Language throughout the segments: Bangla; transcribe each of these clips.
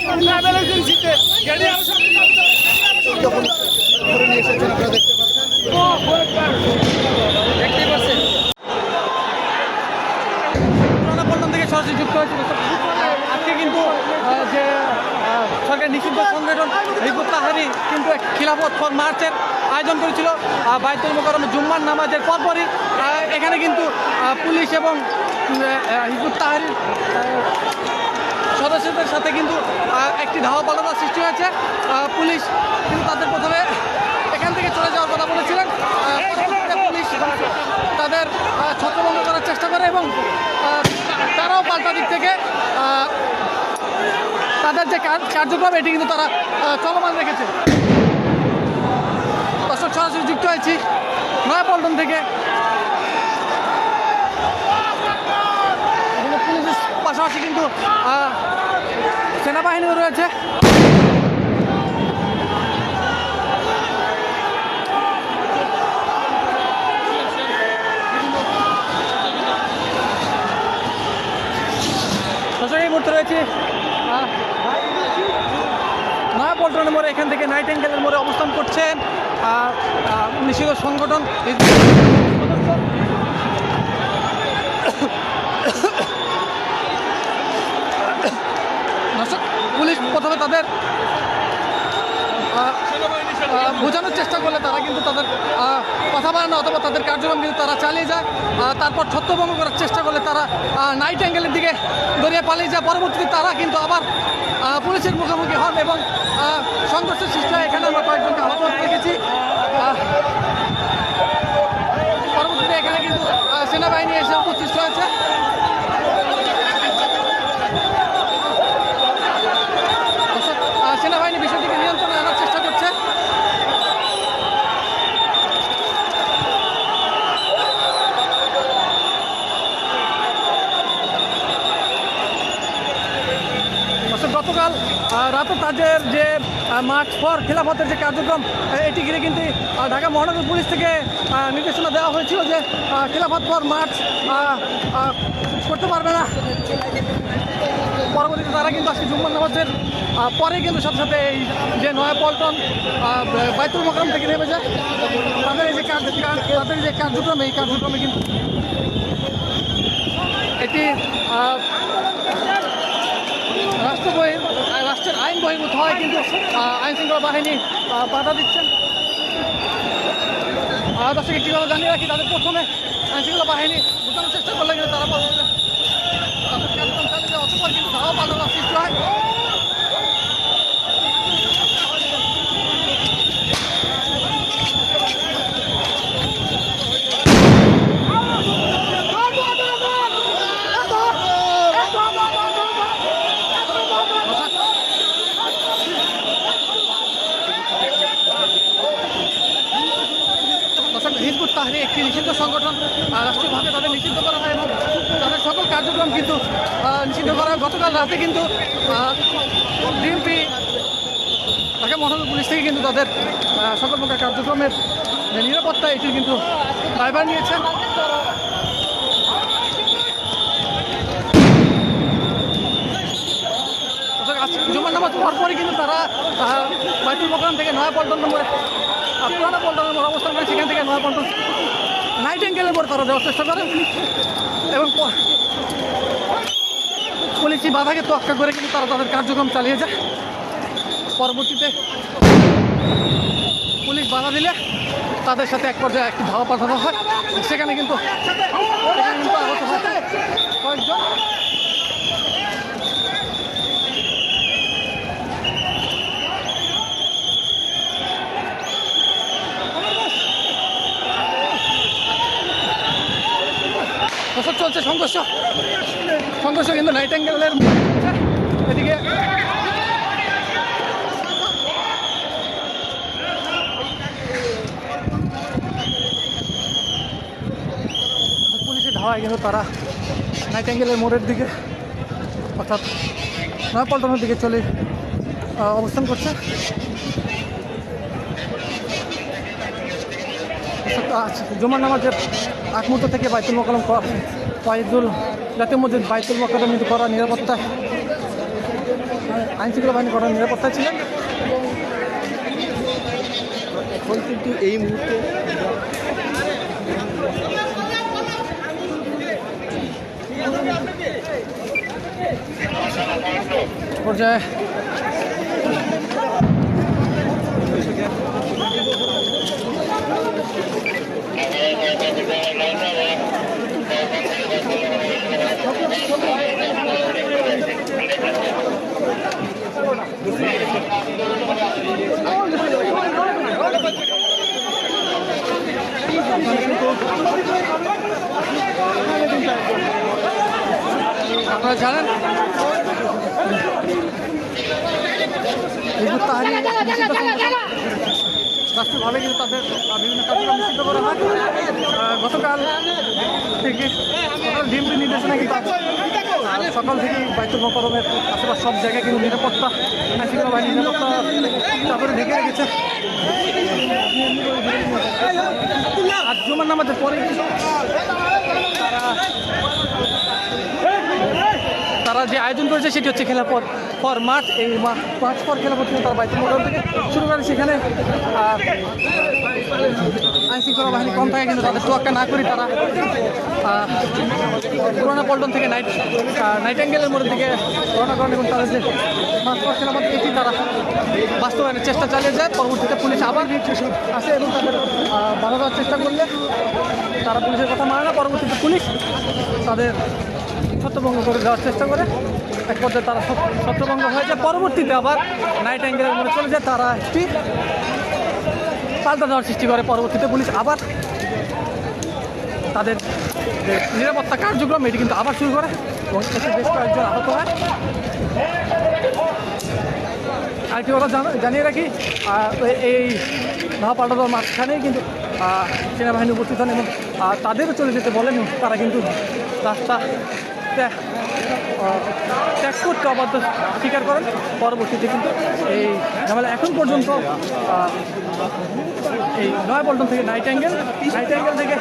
ট্রাভেল এজেন্সিতে গাড়ি ধরে নিয়ে এসেছেন, আপনারা দেখতে পাচ্ছেন। পুরানা পল্টন থেকে সরাসরি যুক্ত হয়েছিল। আজকে কিন্তু যে সরকার নিষিদ্ধ সংগঠন হিজবুত তাহরীর কিন্তু খিলাফত ফর মার্চের আয়োজন করেছিল বাইতুল মোকাররমে জুম্মার নামাজের পরপরই। এখানে কিন্তু পুলিশ এবং হিজবুত তাহরীর সদস্যদের সাথে কিন্তু একটি ধাওয়া পাল্টানোর সৃষ্টি হয়েছে। পুলিশ কিন্তু তাদের প্রথমে এখান থেকে চলে যাওয়ার কথা বলেছিলেন, পরবর্তীতে পুলিশ তাদের ছত্রভঙ্গ করার চেষ্টা করে এবং তারাও পাল্টা দিক থেকে তাদের যে কার্যক্রম এটি কিন্তু তারা চলমান রেখেছে। দর্শক, সরাসরি যুক্ত হয়েছি নয়াপল্টন থেকে। পুলিশের পাশাপাশি কিন্তু সেনাবাহিনীও রয়েছে। এই মুহূর্তে রয়েছে নয়াপল্টনের মোড়ে। এখান থেকে নাইট অ্যাঙ্গেলের মোড়ে অবস্থান করছেন নিষিদ্ধ সংগঠন পুলিশ প্রথমে তাদের বোঝানোর চেষ্টা করলে তারা কিন্তু তাদের কথা বাড়ানো অথবা তাদের কার্যক্রম কিন্তু তারা চালিয়ে যায়। তারপর ছত্রভঙ্গ করার চেষ্টা করলে তারা নাইট অ্যাঙ্গেলের দিকে দৌড়িয়ে পালিয়ে যায়। পরবর্তীতে তারা কিন্তু আবার পুলিশের মুখোমুখি হন এবং সংঘর্ষের সৃষ্টি হয়। এখানে আমরা কয়েকজনকে আহত দেখেছি। পরবর্তীতে এখানে কিন্তু সেনাবাহিনী এসে উপস্থিত হয়েছে। সেনাবাহিনী বিষয়টিকে নিয়ন্ত্রণে আনার চেষ্টা করছে। গতকাল রাতে তাদের যে মার্চ ফর খিলাফতের যে কার্যক্রম এটি ঘিরে কিন্তু ঢাকা মহানগর পুলিশ থেকে নির্দেশনা দেওয়া হয়েছিল যে খিলাফত ফর মার্চ করতে পারবে না। পরবর্তীতে তারা কিন্তু আজকে জুম্মার নামাজের পরে কিন্তু সাথে সাথে এই যে নয়াপল্টন বাইতুল মোকাররম থেকে নেমে যায়। তাদের এই যে কার্যক্রম এই কার্যক্রমে কিন্তু এটি রাষ্ট্রের আইন বহির্ভূত হয়, কিন্তু আইন শৃঙ্খলা বাহিনী বাধা দিচ্ছেন। দর্শক, একটি কথা জানিয়ে রাখি, তাদের প্রথমে আইন শৃঙ্খলা বাহিনী বোঝানোর চেষ্টা করলে কিন্তু তারা পরবর্তীতে তাদের কার্যক্রম চালিয়ে যায়। অতঃপর কিন্তু ধাওয়া পাল্টানোর সৃষ্টি হয়। হিজবুত তাহরীর একটি নিষিদ্ধ সংগঠন, রাষ্ট্রীয়ভাবে তাদের নিষিদ্ধ করা হয় এবং তাদের সকল কার্যক্রম কিন্তু নিষিদ্ধ করা হয়। গতকাল রাতে কিন্তু ডিএমপি ঢাকা মহানগর পুলিশ থেকে কিন্তু তাদের সকল প্রকার কার্যক্রমের নিরাপত্তা এটির কিন্তু দায়ভার নিয়েছেন। জুমার নামাজ পরপরই কিন্তু তারা বাইতুল মোকাররম থেকে নয়াপল্টন নম্বরে পুরানা পল্টনের মোড় অবস্থান করে সেখান থেকে নয়াপল্টন নাইট অ্যাঙ্গেলের মোড় তারা দেওয়ার চেষ্টা করে এবং পুলিশি বাধাকে তোয়াক্কা করে কিন্তু তারা তাদের কার্যক্রম চালিয়ে যায়। পরবর্তীতে পুলিশ বাধা দিলে তাদের সাথে এক পর্যায়ে একটি ধাওয়া পাঠানো হয়। সেখানে কিন্তু আহত হয় কয়েকজন। চলছে সংঘর্ষ কিন্তু নাইট অ্যাঙ্গেলের এদিকে পুলিশের ধাওয়ায় কিন্তু তারা নাইট অ্যাঙ্গেলের মোড়ের দিকে অর্থাৎ নয়াপল্টনের দিকে চলে অবস্থান করছে। জুমার নামাজের আগ মুহূর্ত থেকে বাইতুল মোকাররম জাতীয় মসজিদ বাইতুল মোকাররম কিন্তু করা নিরাপত্তা আইনশৃঙ্খলা বাহিনী কঠোর নিরাপত্তায় ছিলেন। এখন কিন্তু এই মুহূর্তে পর্যায়ে আপনারা জানেন রাষ্ট্রীয়ভাবে কিন্তু তাদের বিভিন্ন কার্যক্রম নিষিদ্ধ করা হয়। গতকাল থেকে ডিএমপি নির্দেশনা কিন্তু সকাল থেকেই বাইতুল মোকাররমের আশেপাশ সব জায়গায় কিন্তু নিরাপত্তা আইনশৃঙ্খলা বাহিনী নিরাপত্তা চাদরে ঢেকে রেখেছে। আর জুমার নামাজের পরে তারা যে আয়োজন করেছে সেটি হচ্ছে খেলাফত ফর মাঠ। এই মাঠ ফর খেলাফত কিন্তু তারা বাইতুল মোকাররম থেকে শুরু করে। সেখানে আইনশৃঙ্খলা বাহিনী কম থাকে কিন্তু তাদের তোয়াক্কা না করে তারা পুরানা পল্টন থেকে নাইটেঙ্গেলের মোড়ের দিকে রওনা করেন এবং তাদের যে মাঠ ফর খেলাফত এটি তারা বাস্তবায়নের চেষ্টা চালিয়ে যায়। পরবর্তীতে পুলিশ আবার আসে এবং তাদের বাধা দেওয়ার চেষ্টা করলে তারা পুলিশের কথা মানে না। পরবর্তীতে পুলিশ তাদের ছত্রভঙ্গ করে দেওয়ার চেষ্টা করে। এক পর্যায়ে তারা ছত্রভঙ্গ হয়ে যায়। পরবর্তীতে আবার নাইটেঙ্গেলের মোড়ে চলে যায়। তারা একটি পাল্টা দেওয়ার সৃষ্টি করে। পরবর্তীতে পুলিশ আবার তাদের যে নিরাপত্তা কার্যক্রম এটি কিন্তু আবার শুরু করে এবং এতে বেশ কয়েকজন আহত হয়। আরেকটি কথা জানিয়ে রাখি, এই ধাওয়া পাল্টা দেওয়ার মাঝখানেই কিন্তু সেনাবাহিনী উপস্থিত হন এবং তাদেরও চলে যেতে বলেন। তারা কিন্তু রাস্তা ত্যাগ করতে অবাধ্য স্বীকার করেন। পরবর্তীতে কিন্তু এই ঝামেলা এখন পর্যন্ত এই নয়া পল্টন থেকে নাইটেঙ্গেল থেকে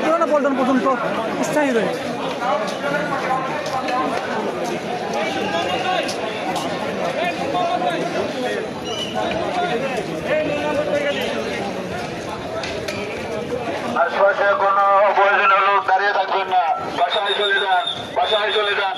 পুরানো পল্টন পর্যন্ত স্থায়ী রয়েছে। আশপাশে কোনো অপ্রয়োজনীয় লোক দাঁড়িয়ে থাকবেন না, বাসায় চলে যান, বাসায় চলে যান।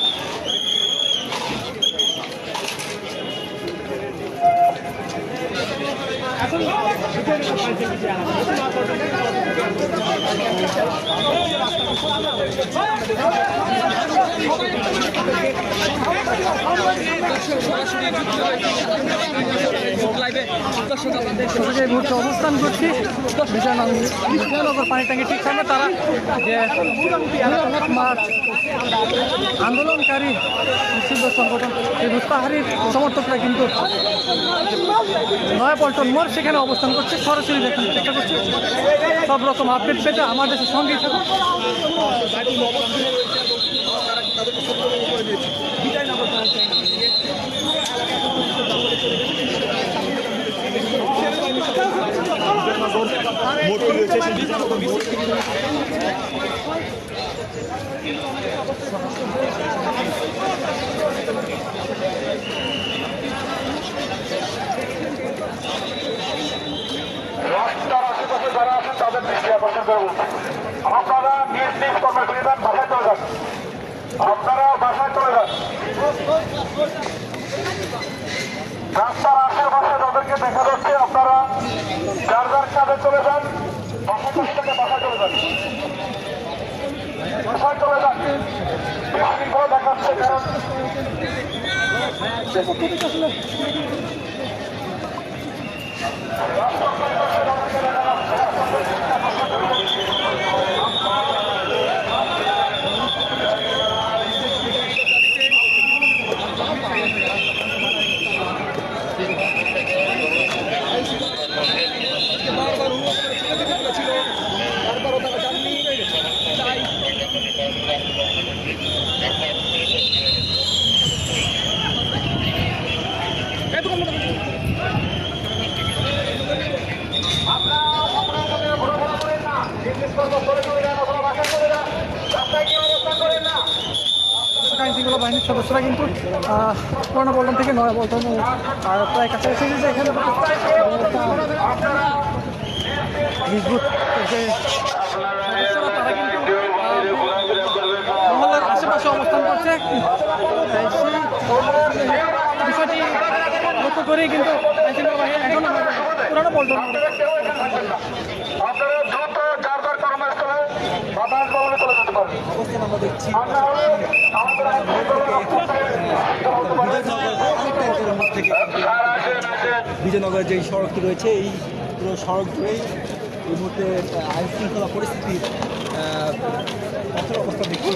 এই মুহূর্তে অবস্থান করছি বিজয়নগর পানি ট্যাঙ্কি ঠিক সামনে। তারা যে মাঠ আন্দোলনকারী মুক্তিযুদ্ধ সংগঠন এই মুস্তাহারির সমর্থকরা কিন্তু নয়াপল্টন মোড় সেখানে অবস্থান করছে। সরাসরি দেখানোর চেষ্টা করছে। সব রকম আপডেট পেতে আমার দেশের সঙ্গেই থাকুন। রাস্তার আশেপাশে যারা আছেন তাদের দৃষ্টি আকর্ষণ করে বলছি, আপনারা নিজ নিজ কর্মসূচি দেন, বাসায় চলে যান। আপনারা বাসায় চলে যান। রাস্তার আশেপাশে যাদেরকে দেখা যাচ্ছে আপনারা যার যার কাজে চলে যান। পাশাপাশি থেকে বাসায় চলে যান, বাসায় চলে যান। বিশৃঙ্খলা দেখাচ্ছে কারণ বাহিনীর সদস্যরা কিন্তু পুরানো পল্টন থেকে নয়া পল্টন প্রায় কাছাকাছি যে এখানে হিজবুত যে সদস্যরা তারা কিন্তু মহল্লার আশেপাশে অবস্থান করছে। সেই বিষয়টি লক্ষ্য করেই কিন্তু এখন পুরানো পল্টন অবস্থান আমরা দেখছি বিজয়নগরের যে সড়কটি রয়েছে এই পুরো সড়ক ধরেই এই মুহূর্তে আইন শৃঙ্খলা পরিস্থিতির কঠোর অবস্থা দেখছি।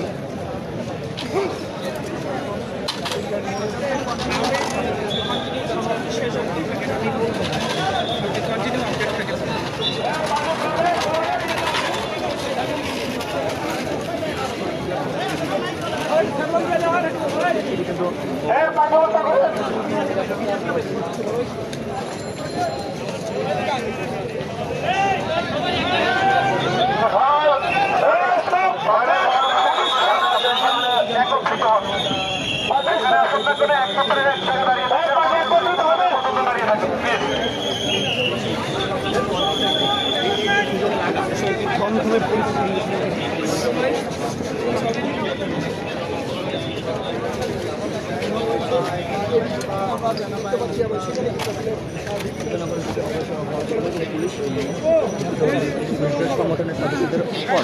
সংগঠনের সদস্যদের উপর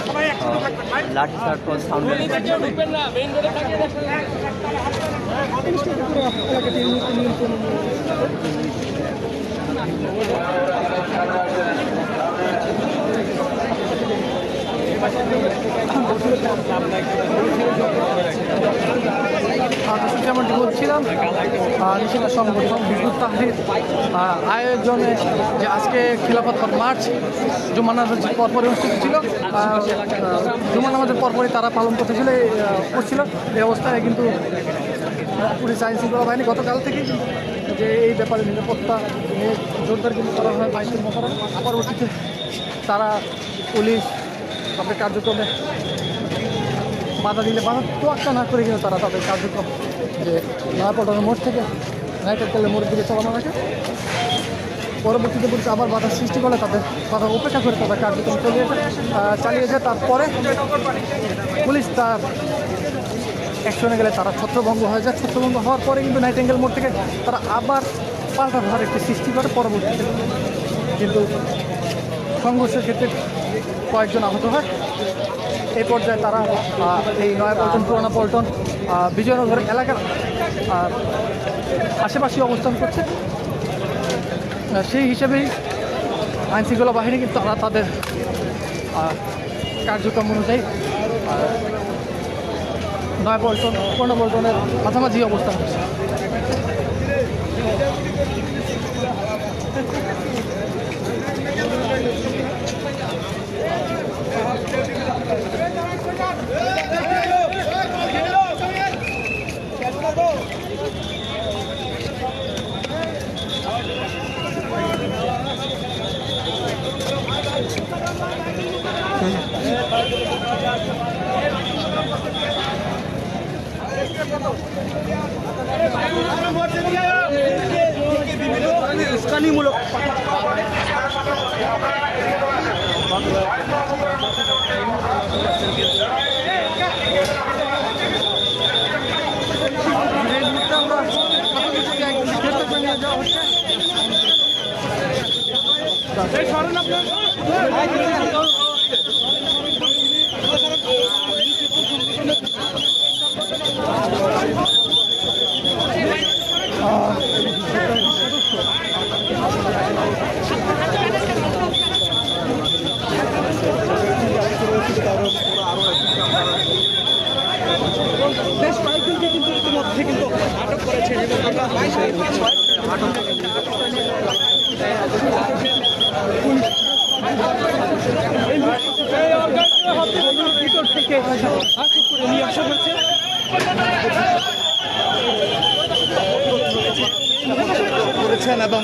লাঠিচার্জ ও সাউন্ড যেমনটি বলছিলাম নিষিদ্ধ সংগঠন হিজবুত তাহরীর আয়োজনে যে আজকে খিলাফত মার্চ জুম্মা নামাজের পরপরই অনুষ্ঠিত ছিল। জুম্মা নামাজের পরপরই তারা পালন করতেছিল করছিল। এই অবস্থায় কিন্তু পুলিশ আইন শৃঙ্খলা বাহিনী গতকাল থেকে যে এই ব্যাপারে নিরাপত্তা জোরদার কিন্তু করা হয় বাইতুল মোকাররম। পরবর্তীতে তারা পুলিশ তাদের কার্যক্রমে বাধা দিলে বাধা তোয়াক্কা না করে কিন্তু তারা তাদের কার্যক্রম যে নয়াপল্টনের মোড় থেকে নাইটের মোড়ের দিকে চালানো রাখে। পরবর্তীতে পুলিশ আবার বাধার সৃষ্টি করলে তাদের বাধা উপেক্ষা করে তাদের কার্যক্রম চালিয়ে যায়। তারপরে পুলিশ তার অ্যাকশনে গেলে তারা ছত্রভঙ্গ হয়ে যায়। ছত্রভঙ্গ হওয়ার পরে কিন্তু নাইটেঙ্গেল মোড় থেকে তারা আবার পাল্টা ধার একটি সৃষ্টি করে। পরবর্তীতে কিন্তু সংঘর্ষের ক্ষেত্রে কয়েকজন আহত হয়। এই পর্যায়ে তারা এই নয়াপল্টন পুরানো পল্টন বিজয়নগর এলাকার আশেপাশে অবস্থান করছে। সেই হিসেবেই আইনশৃঙ্খলা বাহিনী কিন্তু তারা তাদের কার্যক্রম অনুযায়ী নয়াপল্টন পুরানো পল্টনের মাঝামাঝি অবস্থান করছে। উস্কানিমূলক বেশ কয়েকজনকে কিন্তু ইতিমধ্যে কিন্তু আটক করেছে এবং ভিতর থেকে আটক করে নিয়ে আসা হয়েছে। করেছেন এবং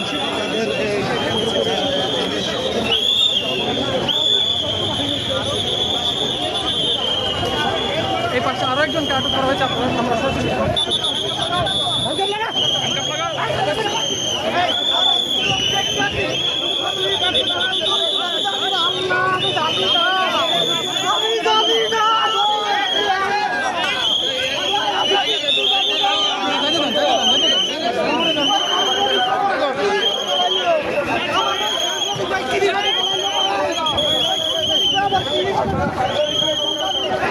এই পাশে আরো একজন আটক করা হয়েছে। আমরা সরাসরি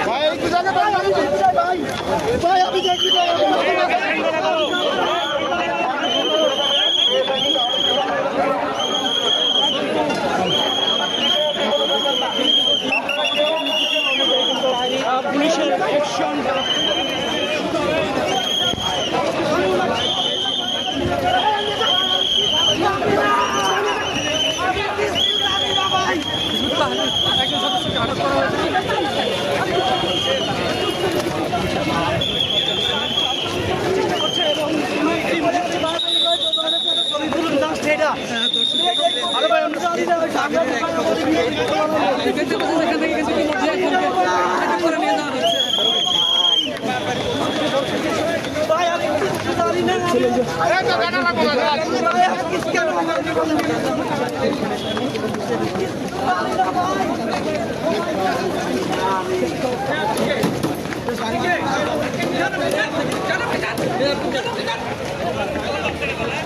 ভাই একটু জায়গা ভাই আমি দেখি পুলিশের অ্যাকশন একজন সদস্যকে আটক করা হয়েছে। Jangan